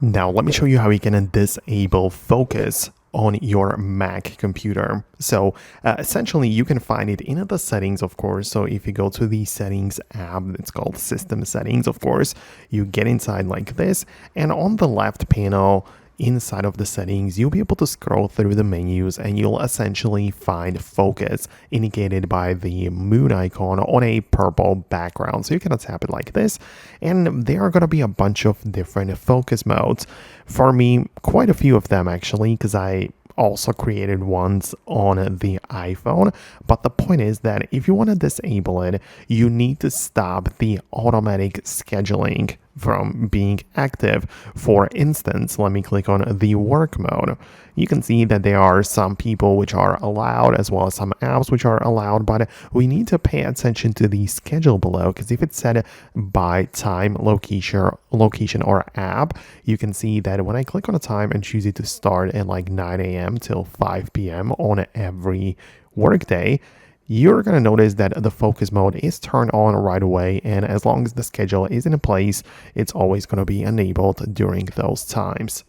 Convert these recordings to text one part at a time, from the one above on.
Now, let me show you how you can disable focus on your Mac computer. So essentially, you can find it in the settings, of course. So if you go to the settings app, it's called system settings, of course, you get inside like this. And on the left panel, inside of the settings, you'll be able to scroll through the menus and you'll essentially find focus indicated by the moon icon on a purple background. So you can tap it like this, and there are going to be a bunch of different focus modes. For me, quite a few of them actually, because I also created ones on the iPhone. But the point is that if you want to disable it, you need to stop the automatic scheduling from being active. For instance, let me click on the work mode. You can see that there are some people which are allowed as well as some apps which are allowed, but we need to pay attention to the schedule below, because if it's set by time, location or app, you can see that when I click on a time and choose it to start at like 9 a.m. till 5 p.m. on every workday, you're going to notice that the focus mode is turned on right away, and as long as the schedule is in place, it's always going to be enabled during those times.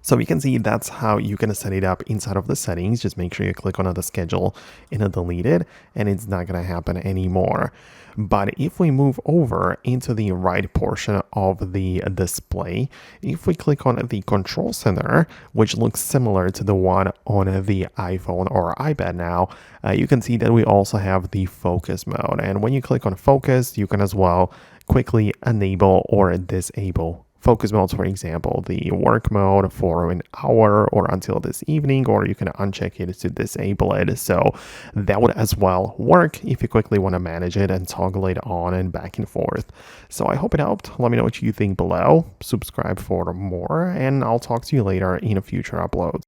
So you can see that's how you can set it up inside of the settings. Just make sure you click on the schedule and delete it, and it's not going to happen anymore. But if we move over into the right portion of the display, if we click on the control center, which looks similar to the one on the iPhone or iPad now, you can see that we also have the focus mode. And when you click on focus, you can as well quickly enable or disable focus modes. For example, the work mode for an hour or until this evening, or you can uncheck it to disable it. So that would as well work if you quickly want to manage it and toggle it on and back and forth. So I hope it helped. Let me know what you think below. Subscribe for more, and I'll talk to you later in a future upload.